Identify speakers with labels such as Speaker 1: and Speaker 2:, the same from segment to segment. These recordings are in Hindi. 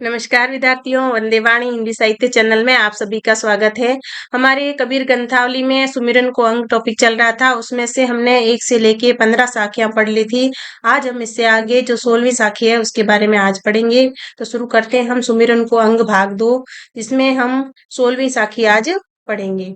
Speaker 1: नमस्कार विद्यार्थियों, वंदे वाणी हिंदी साहित्य चैनल में आप सभी का स्वागत है। हमारे कबीर ग्रंथावली में सुमिरन को अंग टॉपिक चल रहा था, उसमें से हमने 1 से लेके 15 साखियां पढ़ ली थी। आज हम इससे आगे जो 16वीं साखी है उसके बारे में आज पढ़ेंगे। तो शुरू करते हैं हम सुमिरन को अंग भाग 2, जिसमें हम 16वीं साखी आज पढ़ेंगे।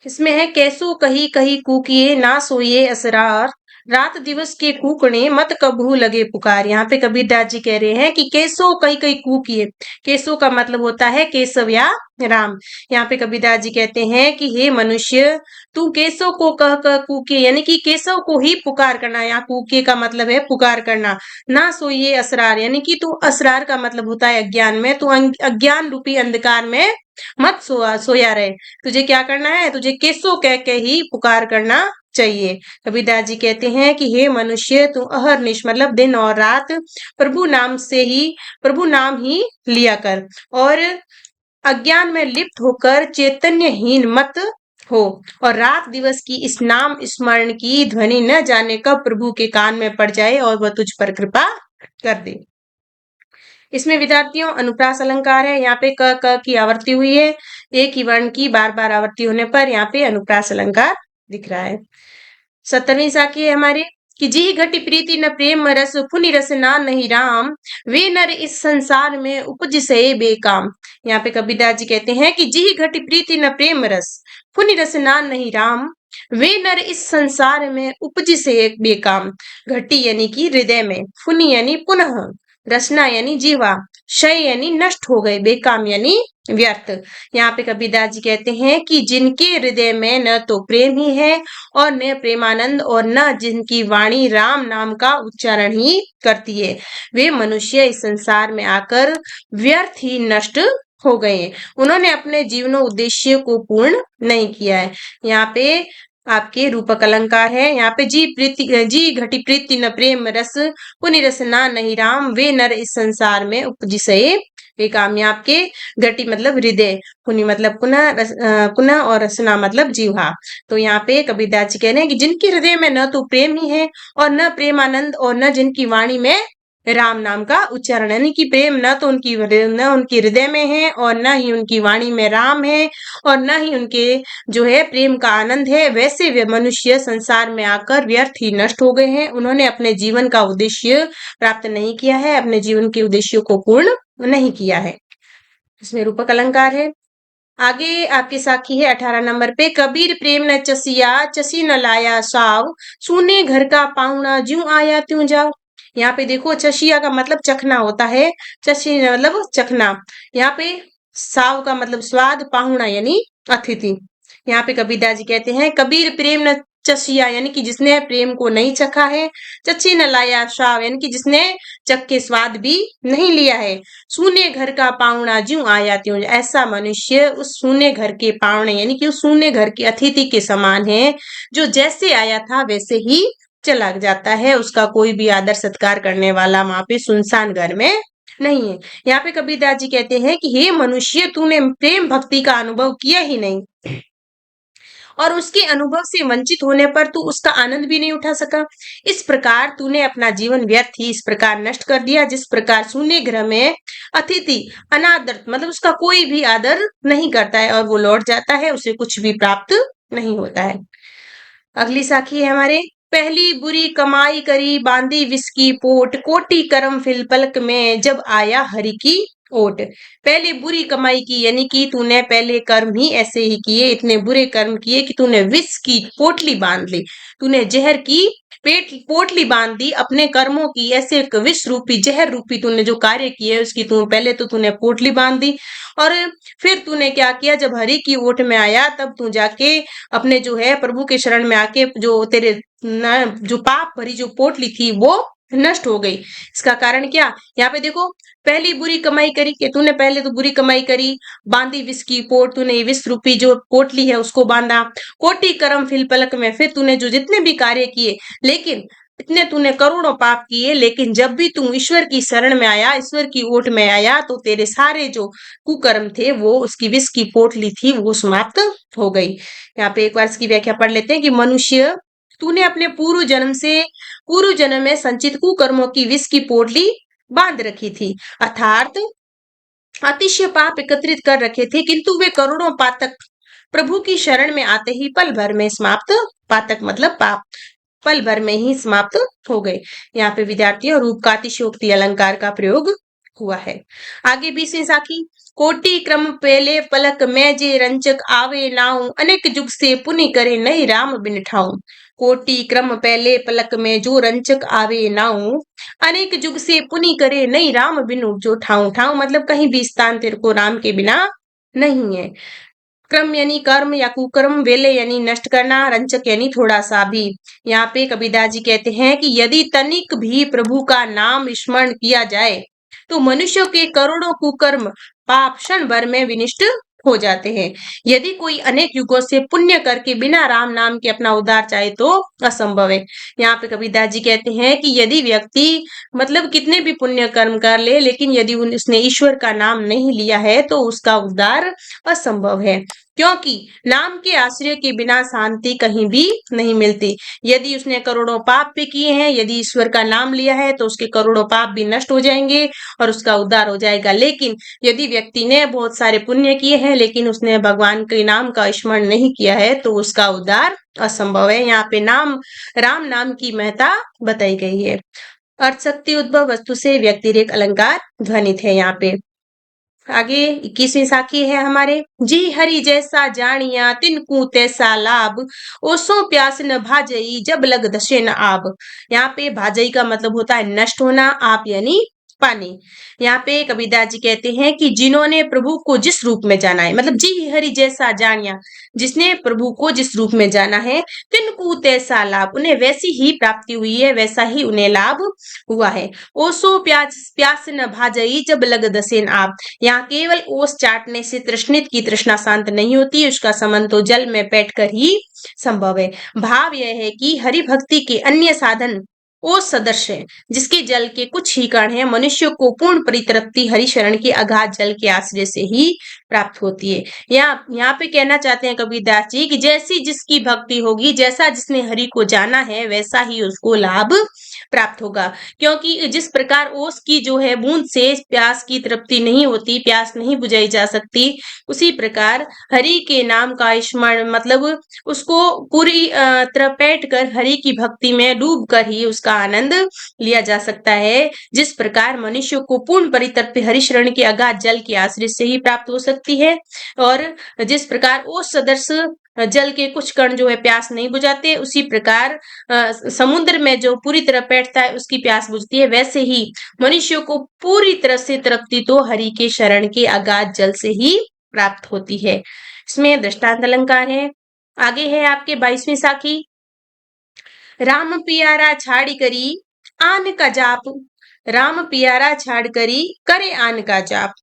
Speaker 1: इसमें है कैसो कही कही कूकिए ना सोइए असरार, रात दिवस के कूकने मत कबहू लगे पुकार। यहाँ पे कबीरदास जी कह रहे हैं कि कैसो कही कही कूकिए। कैसो का मतलब होता है केशव या राम। यहाँ पे कबीरदास जी कहते हैं कि हे मनुष्य, तू केशव को कह कह कूके, यानी कि केशव को ही पुकार करना। यहाँ कूके का मतलब है पुकार करना। ना सोइए असरार, यानी कि तू असरार का मतलब होता है अज्ञान में, तू अज्ञान रूपी अंधकार में मत सोया रहे। तुझे क्या करना है, तुझे केसो कह के ही पुकार करना चाहिए। कबीरदास जी कहते हैं कि हे मनुष्य, तू अहरनिश मतलब दिन और रात प्रभु नाम ही लिया कर, और अज्ञान में लिप्त होकर चैतन्यहीन मत हो, और रात दिवस की इस नाम स्मरण की ध्वनि न जाने कब प्रभु के कान में पड़ जाए और वह तुझ पर कृपा कर दे। इसमें विद्यार्थियों अनुप्रास अलंकार है। यहाँ पे क की आवृत्ति हुई है। एक ही वर्ण की बार बार आवृत्ति होने पर यहाँ पे अनुप्रास अलंकार दिख रहा है। 17वीं साखी है हमारी कि जी घटी प्रीति न प्रेम रस, फुनि रस ना नहीं राम, वे नर इस संसार में उपज से बेकाम। यहाँ पे कबीरदास जी कहते हैं कि जी घटी प्रीति न प्रेम रस, फुनि रस ना नहीं राम, वे नर इस संसार में उपज से बेकाम। घटी यानी कि हृदय में, फुनि यानी पुनः, रसना यानी जीवा, क्षय यानी नष्ट हो गए, बेकाम यानी व्यर्थ। यहाँ पे कबीरदास जी कहते हैं कि जिनके हृदय में न तो प्रेम ही है और न प्रेमानंद, और न जिनकी वाणी राम नाम का उच्चारण ही करती है, वे मनुष्य इस संसार में आकर व्यर्थ ही नष्ट हो गए। उन्होंने अपने जीवनों उद्देश्य को पूर्ण नहीं किया है। यहाँ पे आपके रूपक अलंकार है। यहाँ पे जी घटी प्रीति न प्रेम रस, पुनि रस ना नहीं राम, वे नर इस संसार में उपजिसए बेकाम। यहाँ आपके घटी मतलब हृदय, पुनि मतलब पुनः और रसना मतलब जीवा। तो यहाँ पे कबीरदास जी कह रहे हैं कि जिनके हृदय में न तो प्रेम ही है और न प्रेमानंद, और न जिनकी वाणी में राम नाम का उच्चारण, यानी कि प्रेम न तो उनकी हृदय में है और न ही उनकी वाणी में राम है, और न ही उनके जो है प्रेम का आनंद है, वैसे वे मनुष्य संसार में आकर व्यर्थ ही नष्ट हो गए हैं। उन्होंने अपने जीवन का उद्देश्य प्राप्त नहीं किया है, अपने जीवन के उद्देश्यों को पूर्ण नहीं किया है। इसमें रूपक अलंकार है। आगे आपकी साखी है 18 नंबर पे, कबीर प्रेम न चसिया, चसी न लाया साव, सुने घर का पाहुणा ज्यों आया त्यों जाओ। यहाँ पे देखो, चसिया का मतलब चखना होता है, चसी मतलब चखना। यहाँ पे साव का मतलब स्वाद, पाहुणा यानी अतिथि। यहाँ पे कबीरदास जी कहते हैं कबीर प्रेम न चसिया, यानी कि जिसने प्रेम को नहीं चखा है, चची न लाया साव, यानी कि जिसने चख के स्वाद भी नहीं लिया है, सूने घर का पावना ज्यों आया त्यों, ऐसा मनुष्य उस सूने घर के पावने यानी कि उस सूने घर के अतिथि के समान है, जो जैसे आया था वैसे ही चला जाता है। उसका कोई भी आदर सत्कार करने वाला वहां पे सुनसान घर में नहीं है। यहाँ पे कबीरदास जी कहते हैं कि हे मनुष्य, तूने प्रेम भक्ति का अनुभव किया ही नहीं, और उसके अनुभव से वंचित होने पर तू उसका आनंद भी नहीं उठा सका। इस प्रकार तूने अपना जीवन व्यर्थ ही इस प्रकार नष्ट कर दिया, जिस प्रकार शून्य ग्रह में अतिथि अनादर मतलब उसका कोई भी आदर नहीं करता है और वो लौट जाता है, उसे कुछ भी प्राप्त नहीं होता है। अगली साखी है हमारे, पहली बुरी कमाई करी बांधी विष की पोट, कोटि कर्म फिल पलक में जब आया हरि की ओट। पहले बुरी कमाई की, यानी कि तूने पहले कर्म ही ऐसे ही किए, इतने बुरे कर्म किए कि तूने विष की पोटली बांध ली, तूने जहर की पोटली बांध दी अपने कर्मों की। ऐसे एक विष रूपी जहर रूपी तूने जो कार्य किए उसकी पहले तो तूने पोटली बांध दी, और फिर तूने क्या किया, जब हरि की ओट में आया तब तू जाके अपने जो है प्रभु के शरण में आके जो तेरे जो पाप भरी जो पोटली थी वो नष्ट हो गई। इसका कारण क्या, यहाँ पे देखो, पहली बुरी कमाई करी कि तूने पहले तो बुरी कमाई करी, बांधी विष की पोट, तूने विष रूपी जो पोटली है उसको बांधा। कोटि कर्म फिल पलक में, फिर तूने जो जितने भी कार्य किए, लेकिन इतने तूने करोड़ों पाप किए, लेकिन जब भी तू ईश्वर की शरण में आया, ईश्वर की ओट में आया, तो तेरे सारे जो कुकर्म थे, वो उसकी विष की पोटली थी वो समाप्त हो गई। यहाँ पे एक बार इसकी व्याख्या पढ़ लेते हैं कि मनुष्य, तूने अपने पूर्व जन्म में संचित कुकर्मों की विष की पोटली बांध रखी थी, अर्थात अतिशय पाप एकत्रित कर रखे थे, किंतु वे करोड़ों पातक प्रभु की शरण में आते ही पल भर में समाप्त, पातक मतलब पाप, पल भर में ही समाप्त हो गए। यहाँ पे विद्यार्थियों रूप का अतिशयोक्ति अलंकार का प्रयोग हुआ है। आगे 20वीं साखी, कोटि क्रम पहले पलक में जे रंचक आवे नाऊ, अनेक जुग से पुनि करे नहीं राम बिन ठाऊं। कोटि क्रम पहले पलक में जो रंचक आवे नाऊ, अनेक जुग से पुनि करे नहीं राम बिनु जो ठाऊं। ठाऊं मतलब कहीं भी स्थान तेरे को राम के बिना नहीं है। क्रम यानी कर्म या कुकर्म, वेले यानी नष्ट करना, रंचक यानी थोड़ा सा भी। यहाँ पे कबीरदास जी कहते हैं कि यदि तनिक भी प्रभु का नाम स्मरण किया जाए तो मनुष्य के करोड़ों कुकर्म पाप क्षण भर में विनिष्ट हो जाते हैं। यदि कोई अनेक युगों से पुण्य करके बिना राम नाम के अपना उद्धार चाहे तो असंभव है। यहाँ पे कबीरदास जी कहते हैं कि यदि व्यक्ति मतलब कितने भी पुण्य कर्म कर ले, लेकिन यदि उसने ईश्वर का नाम नहीं लिया है तो उसका उद्धार असंभव है, क्योंकि नाम के आश्रय के बिना शांति कहीं भी नहीं मिलती। यदि उसने करोड़ों पाप भी किए हैं, यदि ईश्वर का नाम लिया है तो उसके करोड़ों पाप भी नष्ट हो जाएंगे और उसका उद्धार हो जाएगा। लेकिन यदि व्यक्ति ने बहुत सारे पुण्य किए हैं लेकिन उसने भगवान के नाम का स्मरण नहीं किया है तो उसका उद्धार असंभव है। यहाँ पे नाम, राम नाम की महत्ता बताई गई है। अर्थ शक्ति उद्भव वस्तु से व्यतिरेक अलंकार ध्वनित है। यहाँ पे आगे 21वीं साखी है हमारे, जी हरि जैसा जानिया तिनको तैसा लाभ, ओसो प्यास न भाजई जब लग दशे न आब। यहाँ पे भाजई का मतलब होता है नष्ट होना, आप यानी पानी। यहाँ पे कबीरदास जी कहते हैं कि जिन्होंने प्रभु को जिस रूप में जाना है, मतलब जी हरि जैसा जानिया, जिसने प्रभु को जिस रूप में जाना है, तिनको तैसा लाभ, उन्हें वैसी ही प्राप्ति हुई है, वैसा ही उन्हें लाभ हुआ है। ओसो प्यास प्यास न भाजई जब लग दसेन आप, यहाँ केवल ओस चाटने से तृष्णित की तृष्णा शांत नहीं होती, उसका समन तो जल में बैठकर ही संभव है। भाव यह है कि हरि भक्ति के अन्य साधन ओस सदृश है, जिसके जल के कुछ ही कण है। मनुष्य को पूर्ण परितृप्ति हरि शरण के अगाध जल के आश्रय से ही प्राप्त होती है। यहाँ पे कहना चाहते हैं कबीरदास जी कि जैसी जिसकी भक्ति होगी, जैसा जिसने हरि को जाना है, वैसा ही उसको लाभ प्राप्त होगा। क्योंकि जिस प्रकार ओस की जो है बूंद से प्यास की तृप्ति नहीं होती, प्यास नहीं बुझाई जा सकती, उसी प्रकार हरि के नाम का स्मरण मतलब उसको पूरी तरह बैठ कर हरि की भक्ति में डूब कर ही उसका आनंद लिया जा सकता है। जिस प्रकार मनुष्य को पूर्ण परितृप्ति हरि शरण के अगाध जल के आश्रय से ही प्राप्त हो सकती है, और जिस प्रकार ओस सदृश जल के कुछ कण जो है प्यास नहीं बुझाते, उसी प्रकार समुद्र में जो पूरी तरह बैठता है उसकी प्यास बुझती है, वैसे ही मनुष्य को पूरी तरह से तृप्ति तो हरि के शरण के अगाध जल से ही प्राप्त होती है। इसमें दृष्टांत अलंकार है। आगे है आपके 22वीं साखी, राम पियारा छाड़ी करी आन का जाप, राम पियारा छाड़ करी करे आन का जाप,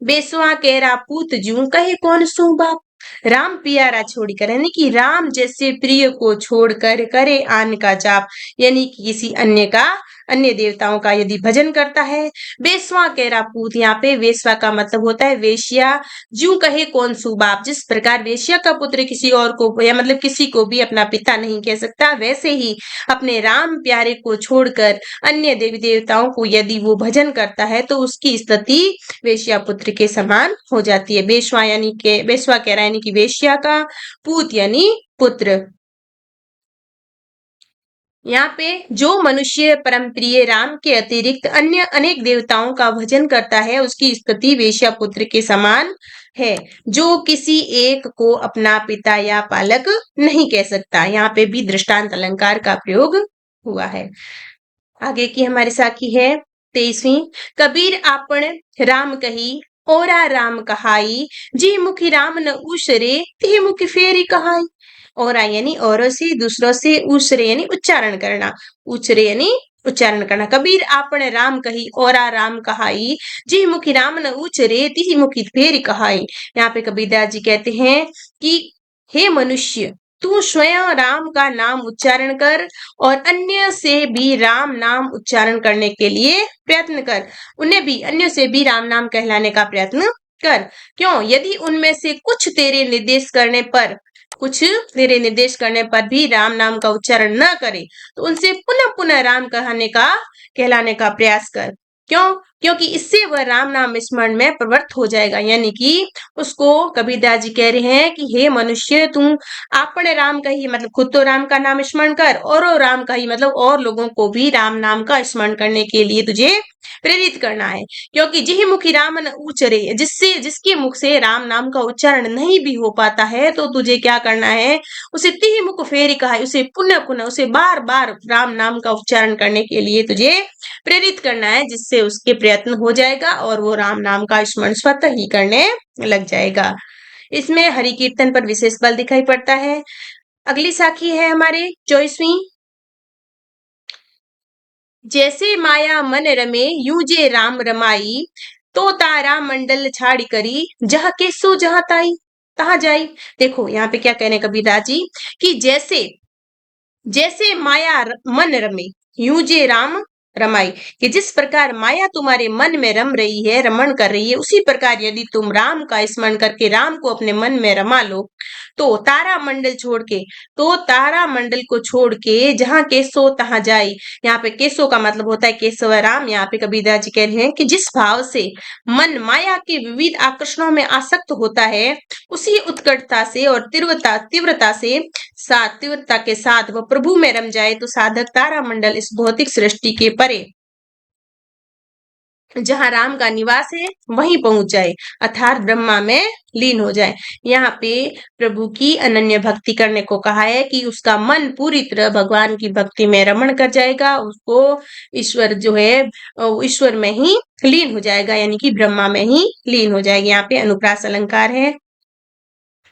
Speaker 1: बेसवा केरा पूत जू कहे कौन सू बाप। राम पियारा छोड़कर यानी कि राम जैसे प्रिय को छोड़कर करे आन का जाप, यानी कि किसी अन्य का, अन्य देवताओं का यदि भजन करता है। बेसवा केरा पूत, यहाँ पे वेश्वा का मतलब होता है वेश्या। जू कहे कौन सू बाप, जिस प्रकार वेश्या का पुत्र किसी और को या मतलब किसी को भी अपना पिता नहीं कह सकता, वैसे ही अपने राम प्यारे को छोड़कर अन्य देवी देवताओं को यदि वो भजन करता है तो उसकी स्थिति वेश्या पुत्र के समान हो जाती है। बेश्वा यानी के बेश्वा कह रहा है यानी कि वेश्या का, पूत यानी पुत्र। यहाँ पे जो मनुष्य परम प्रिय राम के अतिरिक्त अन्य अनेक देवताओं का भजन करता है उसकी स्थिति वेश्या पुत्र के समान है, जो किसी एक को अपना पिता या पालक नहीं कह सकता। यहाँ पे भी दृष्टांत अलंकार का प्रयोग हुआ है। आगे की हमारी साखी है 23वीं, कबीर आपन राम कही ओरा राम कहाई, जी मुखी राम न उसरे ती मुखी फेरी कहाई। ओरा यानी औरों से, दूसरों से, उसरे यानी उच्चारण करना, उचरे यानी उच्चारण करना। कबीर आपन राम कही ओरा राम कहाई, जी मुखी राम न उचरे ती मुखी फेरी कहाई। यहाँ पे कबीरदास जी कहते हैं कि हे मनुष्य, तू स्वयं राम का नाम उच्चारण कर और अन्य से भी राम नाम उच्चारण करने के लिए प्रयत्न कर, उन्हें भी अन्य से भी राम नाम कहलाने का प्रयत्न कर। क्यों? यदि उनमें से कुछ तेरे निर्देश करने पर भी राम नाम का उच्चारण न करे तो उनसे पुनः पुनः राम कहलाने का प्रयास कर। क्यों? क्योंकि इससे वह राम नाम स्मरण में प्रवृत्त हो जाएगा। यानी कि उसको कबीरदास जी कह रहे हैं कि हे मनुष्य, तुम अपने राम का ही मतलब खुद तो राम का नाम स्मरण कर, और राम का ही मतलब और लोगों को भी राम नाम का स्मरण करने के लिए तुझे प्रेरित करना है। क्योंकि जिहि मुखी राम न उचरे, जिससे जिसके मुख से राम नाम का उच्चारण नहीं भी हो पाता है, तो तुझे क्या करना है, उसे तिहि मुख फेरी कहा, उसे पुनः पुनः उसे बार बार राम नाम का उच्चारण करने के लिए तुझे प्रेरित करना है, जिससे उसके प्रयत्न हो जाएगा और वो राम नाम का स्मरण स्वतः ही करने लग जाएगा। इसमें हरि कीर्तन पर विशेष बल दिखाई पड़ता है। अगली साखी है हमारे 24वीं। जैसे माया मन रमे यूं जे राम रमाई, तो तारा मंडल छाड़ करी जहाँ के सो जहाँ ताई तहाँ जाई। देखो यहाँ पे क्या कहने कबीरदास जी कि जैसे जैसे माया मन रमे यूं जे राम रमाई, कि जिस प्रकार माया तुम्हारे मन में रम रही है, रमण कर रही है, उसी प्रकार यदि तुम राम का स्मरण करके राम को अपने मन में रमा लो, तो तारा मंडल छोड़ के, तो तारा मंडल को छोड़ के जहाँ केसो तहाँ जाई। यहाँ पे केसो का मतलब होता है केशव राम। यहाँ पे कबीरदास जी कह रहे हैं कि जिस भाव से मन माया के विविध आकर्षणों में आसक्त होता है, उसी उत्कटता से और तीव्रता तीव्रता से साथ तीव्रता के साथ वह प्रभु में रम जाए, तो साधक तारा मंडल इस भौतिक सृष्टि के परे जहाँ राम का निवास है वहीं पहुंच जाए, अर्थात ब्रह्मा में लीन हो जाए। यहाँ पे प्रभु की अनन्य भक्ति करने को कहा है कि उसका मन पूरी तरह भगवान की भक्ति में रमण कर जाएगा, उसको ईश्वर जो है ईश्वर में ही लीन हो जाएगा, यानी कि ब्रह्मा में ही लीन हो जाएगा। यहाँ पे अनुप्रास अलंकार है।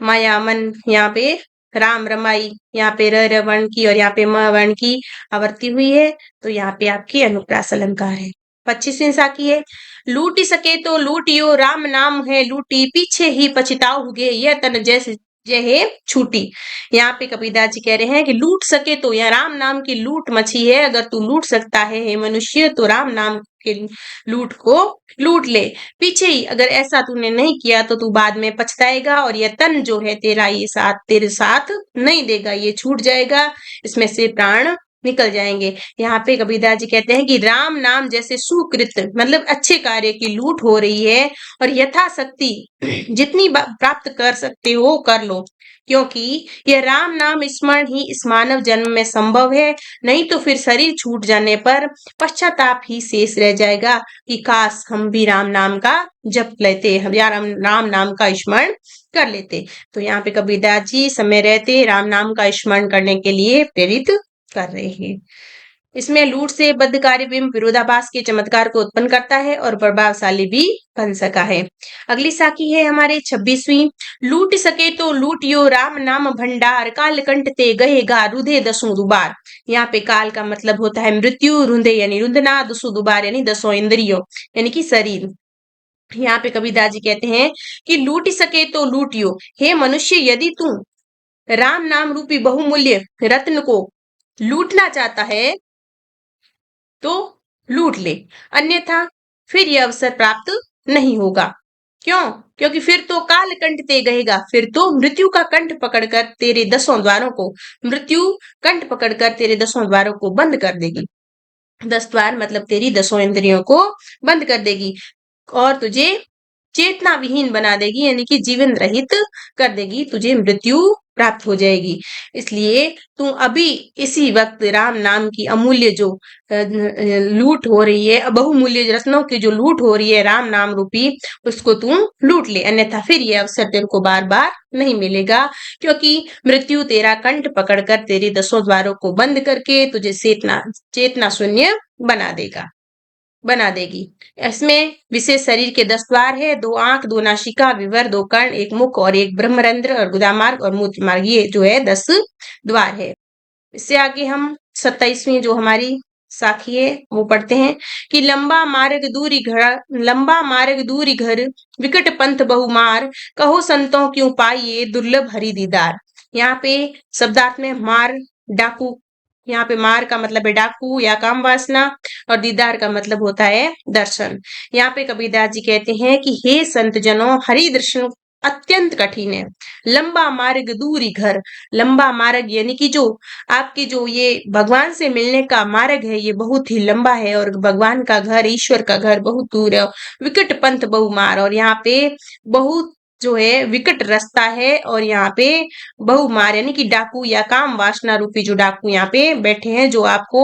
Speaker 1: माया मन, यहाँ पे राम रमाई, यहाँ पे र वर्ण की और यहाँ पे म वर्ण की आवर्ती हुई है, तो यहाँ पे आपकी अनुप्रास अलंकार है। 25वीं साखी है। लूटी सके तो लूटियो राम नाम है लूटी, पीछे ही पछताओगे यह तन जैसे जहे छूटी। यहाँ पे कबीरदास जी कह रहे हैं कि लूट सके तो, यह राम नाम की लूट मची है, अगर तू लूट सकता है हे मनुष्य, तो राम नाम के लूट को लूट ले। पीछे ही अगर ऐसा तूने नहीं किया तो तू बाद में पछताएगा, और यह तन जो है तेरा, ये साथ तेरे साथ नहीं देगा, ये छूट जाएगा, इसमें से प्राण निकल जाएंगे। यहाँ पे कबीरदास जी कहते हैं कि राम नाम जैसे सुकृत मतलब अच्छे कार्य की लूट हो रही है, और यथाशक्ति जितनी प्राप्त कर सकते हो कर लो, क्योंकि यह राम नाम स्मरण ही इस मानव जन्म में संभव है, नहीं तो फिर शरीर छूट जाने पर पश्चाताप ही शेष रह जाएगा कि काश हम भी राम नाम का जप लेते, हम या राम नाम का स्मरण कर लेते। तो यहाँ पे कबीरदास जी समय रहते राम नाम का स्मरण करने के लिए प्रेरित कर रहे हैं। इसमें लूट से बद्ध कार्य बिंब विरोधाभास के चमत्कार को उत्पन्न करता है और प्रभावशाली भी बन सका है। अगली साखी है हमारे 26वीं। लूट सके तो लूटियो राम नाम भंडार, काल कंठ ते गहेगा रुधे दसों दुबार। यहाँ पे काल का मतलब होता है मृत्यु, रुंधे यानी रुंधना, दसों दुबार यानी दसों इंद्रियों यानी कि शरीर। यहाँ पे कबीरदास जी कहते हैं कि लूट सके तो लूटियो, हे मनुष्य, यदि तू राम नाम रूपी बहुमूल्य रत्न को लूटना चाहता है तो लूट ले, अन्यथा फिर यह अवसर प्राप्त नहीं होगा। क्यों? क्योंकि फिर तो काल कंठ ते गएगा, फिर तो मृत्यु का कंठ पकड़कर तेरे दसों द्वारों को, मृत्यु कंठ पकड़कर तेरे दसों द्वारों को बंद कर देगी। 10 द्वार मतलब तेरी दसों इंद्रियों को बंद कर देगी और तुझे चेतना विहीन बना देगी, यानी कि जीवन रहित कर देगी, तुझे मृत्यु प्राप्त हो जाएगी। इसलिए तू अभी इसी वक्त राम नाम की अमूल्य जो लूट हो रही है, बहुमूल्य रत्नों की जो लूट हो रही है राम नाम रूपी, उसको तू लूट ले, अन्यथा फिर ये अवसर तेरे को बार बार नहीं मिलेगा, क्योंकि मृत्यु तेरा कंठ पकड़कर तेरे दसों द्वारों को बंद करके तुझे चेतना चेतना शून्य बना देगी। इसमें विशेष शरीर के 10 द्वार है, 2 आंख, 2 नासिका, विवर, 2 कर्ण, 1 मुख और 1 ब्रह्मरंध्र और गुदामार्ग और मूत्र मार्ग, ये जो है 10 द्वार है। इससे आगे हम 27वीं जो हमारी साखी है वो पढ़ते हैं कि लंबा मार्ग दूरी घर, विकट पंथ बहुमार, कहो संतों क्यों पाइए दुर्लभ हरि दीदार। यहाँ पे शब्दार्थ में मार डाकू, यहाँ पे मार का मतलब है डाकू या काम वासना, और दीदार का मतलब होता है दर्शन। यहाँ पे कबीरदास जी कहते हैं कि हे संत जनों, हरि दर्शन अत्यंत कठिन है। लंबा मार्ग दूरी घर, लंबा मार्ग यानी कि जो आपके जो ये भगवान से मिलने का मार्ग है ये बहुत ही लंबा है और भगवान का घर, ईश्वर का घर बहुत दूर है। विकट पंथ बहुमार, और यहाँ पे बहुत जो है विकट रास्ता है, और यहाँ पे बहुमार यानी कि डाकू या काम वासना रूपी जो डाकू यहाँ पे बैठे हैं जो आपको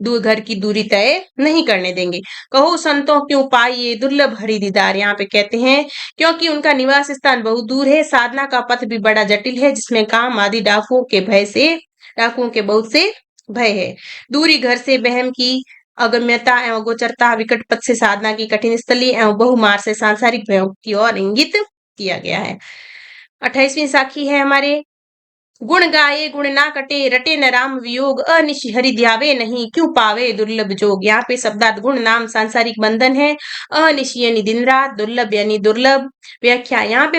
Speaker 1: दूर घर की दूरी तय नहीं करने देंगे। कहो संतों क्यों पाइए दुर्लभ हरि दीदार, यहाँ पे कहते हैं क्योंकि उनका निवास स्थान बहुत दूर है, साधना का पथ भी बड़ा जटिल है, जिसमें काम आदि डाकुओं के बहुत से भय है। दूरी घर से बहम की अगम्यता एवं गोचरता, विकट पथ से साधना की कठिन स्थली एवं बहुमार से सांसारिक भयों की ओर इंगित किया गया है। 28वीं साखी है हमारे, गुण गाये गुण ना कटे रटे न राम वियोग, अनिश हरि ध्यावे नहीं क्यों पावे दुर्लभ जोग। यहाँ पे शब्दार्थ गुण नाम सांसारिक बंधन है, अनिश यानी दिन रात, दुर्लभ यानी दुर्लभ। व्याख्या, यहाँ पे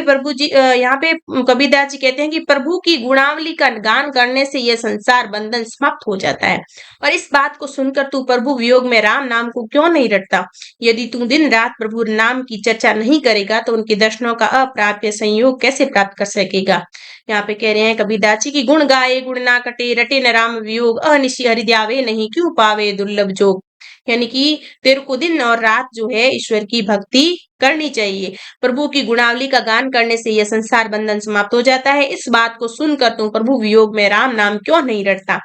Speaker 1: यहाँ पे कबीरदास जी कहते हैं कि प्रभु की गुणावली का गान करने से यह संसार बंधन समाप्त हो जाता है। और इस बात को सुनकर तू प्रभु वियोग में राम नाम को क्यों नहीं रटता। यदि तू दिन रात प्रभु नाम की चर्चा नहीं करेगा तो उनके दर्शनों का अप्राप्य संयोग कैसे प्राप्त कर सकेगा। यहाँ पे कह रहे हैं कबीरदास जी की गुण गाए गुण ना कटे रटे न राम वियोग, अनिशि हरिद्यावे नहीं क्यों पावे दुर्लभ जोग। यानी कि तेरे को दिन और रात जो है ईश्वर की भक्ति करनी चाहिए। प्रभु की गुणावली का गान करने से यह संसार बंधन समाप्त हो जाता है। इस बात को सुनकर तू प्रभु वियोग में राम नाम क्यों नहीं रटता।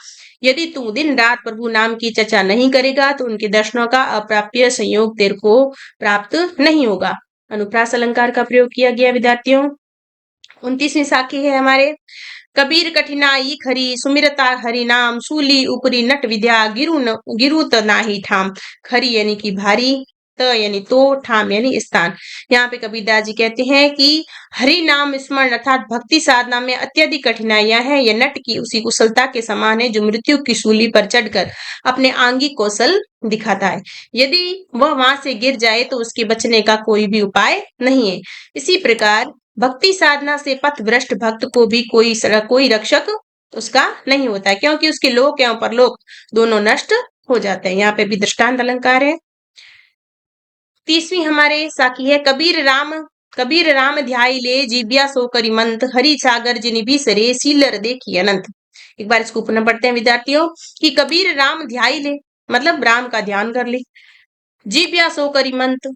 Speaker 1: यदि तू दिन रात प्रभु नाम की चर्चा नहीं करेगा तो उनके दर्शनों का अप्राप्य संयोग तेरे को प्राप्त नहीं होगा। अनुप्रास अलंकार का प्रयोग किया गया विद्यार्थियों। 29वीं साखी है हमारे, कबीर कठिनाई खरी सुमिरता हरि नाम, सूली उपरी नट विद्या गिरु त नाही ठाम। खरी यानी कि भारी, त यानी तो, ठाम यानी स्थान। यहाँ पे कबीरदास जी कहते हैं कि हरि नाम स्मरण अर्थात भक्ति साधना में अत्यधिक कठिनाइयां हैं। यह नट की उसी कुशलता के समान है जो मृत्यु की सूली पर चढ़कर अपने आंगिक कौशल दिखाता है। यदि वह वहां से गिर जाए तो उसके बचने का कोई भी उपाय नहीं है। इसी प्रकार भक्ति साधना से पथ भ्रष्ट भक्त को भी कोई रक्षक उसका नहीं होता है, क्योंकि उसके लोक एवं परलोक दोनों नष्ट हो जाते हैं। यहाँ पे भी दृष्टांत अलंकार है। 30वीं हमारे साखी है, कबीर राम ध्याई ले जीव्या सो करी मंत, हरि सागर जिनि बिसरे सीलर देखी अनंत। एक बार इसको पुनः पढ़ते हैं विद्यार्थियों कि कबीर राम ध्याई ले मतलब राम का ध्यान कर ले, जीव्या सो करी मंत,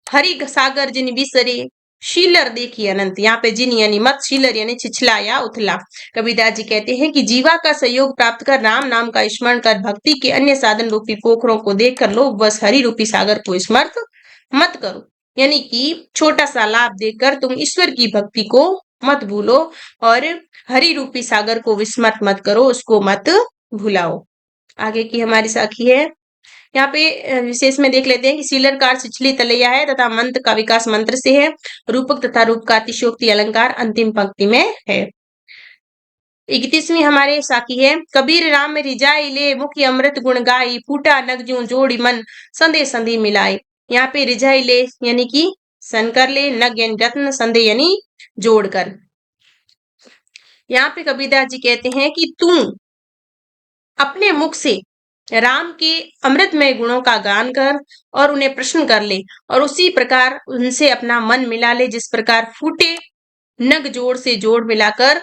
Speaker 1: हरि सागर जिन बिसरे शीलर देखी अनंत। यहाँ पे जिन यानी मत, शीलर यानी छिछला या उथला। कबीरदास जी कहते हैं कि जीवा का सहयोग प्राप्त कर राम नाम का स्मरण कर भक्ति के अन्य साधन रूपी पोखरों को देखकर लोग बस हरि रूपी सागर को स्मर्त मत करो। यानी कि छोटा सा लाभ देकर तुम ईश्वर की भक्ति को मत भूलो और हरि रूपी सागर को विस्मृत मत करो, उसको मत भुलाओ। आगे की हमारी साखी है, यहाँ पे विशेष में देख लेते हैं कि सीलर कार छिछली तलैया है तथा मंत्र का विकास मंत्र से है। रूपक तथा रूप का अतिशयोक्ति अलंकार अंतिम पंक्ति में है। 31वीं हमारे साखी है, कबीर राम रिजाई ले मुख्य अमृत गुण गाई, फूटा नग ज्यों जोड़ी मन संधे संधि मिलाई। यहाँ पे रिजाई ले यानी कि सन कर ले, नग यानी रत्न, संधे यानी जोड़कर। यहाँ पे कबीरदास जी कहते हैं कि तू अपने मुख से राम के अमृतमय गुणों का गान कर और उन्हें प्रश्न कर ले और उसी प्रकार उनसे अपना मन मिला ले, जिस प्रकार फूटे नग जोड़ से जोड़ मिलाकर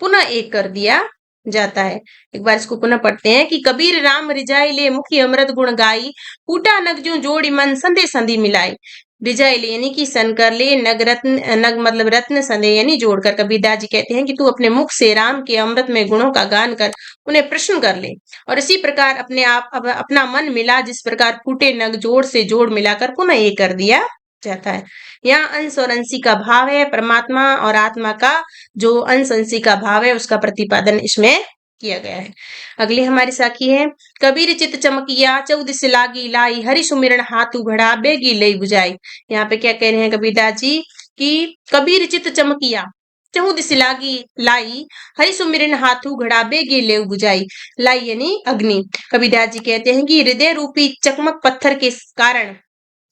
Speaker 1: पुनः एक कर दिया जाता है। एक बार इसको पुनः पढ़ते हैं कि कबीर राम रिजाई ले मुखी अमृत गुण गाई, फूटा नग जो जोड़ी मन संधे संधि मिलाई। रिजाई ले यानी कि सन कर ले, नग रत्न, नग मतलब रत्न, संधे यानी जोड़कर। कबीरदास जी कहते हैं कि तू अपने मुख से राम के अमृत में गुणों का गान कर उन्हें प्रश्न कर ले और इसी प्रकार अपना मन मिला, जिस प्रकार फूटे नग जोड़ से जोड़ मिलाकर पुनः एक कर दिया जाता है। यहाँ अंश और अंशी का भाव है, परमात्मा और आत्मा का जो अंश अंशी का भाव है उसका प्रतिपादन इसमें किया गया है। अगली हमारी साखी है, कबीर चित चमकिया चौदिस लागी लाई, हरि सुमिरन हाथू घड़ा बेगी लई बुझाई। यहाँ पे क्या कह रहे हैं कबीरदास जी कि कबीर चित चमकिया चौदिस लागी लाई, हरि सुमिरन हाथू घड़ा बेगी ले बुझाई। लाई यानी अग्नि। कबीरदास जी कहते हैं कि हृदय रूपी चकमक पत्थर के कारण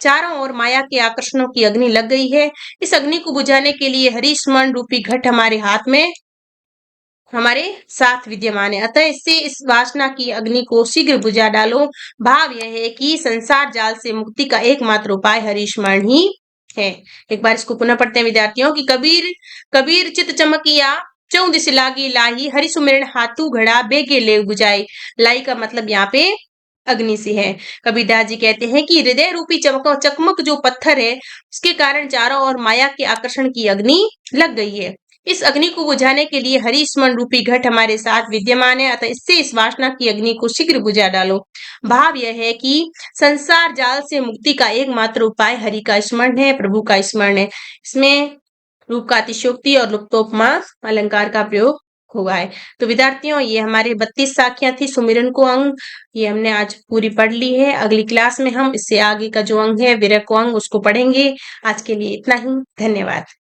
Speaker 1: चारों ओर माया के आकर्षणों की अग्नि लग गई है। इस अग्नि को बुझाने के लिए हरि स्मरण रूपी घट हमारे हाथ में हमारे साथ विद्यमान है, अतः इससे इस वासना की अग्नि को शीघ्र बुझा डालो। भाव यह है कि संसार जाल से मुक्ति का एकमात्र उपाय हरि स्मरण ही है। एक बार इसको पुनः पढ़ते हैं विद्यार्थियों कि कबीर कबीर चित चमकिया चौं दिस लागी लाही हरि सुमिरन हाथू घड़ा बेगे ले बुझाई। लाई का मतलब यहाँ पे अग्नि से है। कबीरदास जी कहते हैं कि हृदय रूपी चकमक जो पत्थर है उसके कारण चारों ओर माया के आकर्षण की अग्नि लग गई है। इस अग्नि को बुझाने के लिए हरि स्मरण रूपी घट हमारे साथ विद्यमान है, अतः इससे इस वासना की अग्नि को शीघ्र बुझा डालो। भाव यह है कि संसार जाल से मुक्ति का एकमात्र उपाय हरि का स्मरण है, प्रभु का स्मरण है। इसमें रूप का अतिशयोक्ति और लुप्तोपमा अलंकार का प्रयोग हुआ है। तो विद्यार्थियों ये हमारे 32 साखियां थी सुमिरन को अंग, ये हमने आज पूरी पढ़ ली है। अगली क्लास में हम इससे आगे का जो अंग है विरह को अंग उसको पढ़ेंगे। आज के लिए इतना ही, धन्यवाद।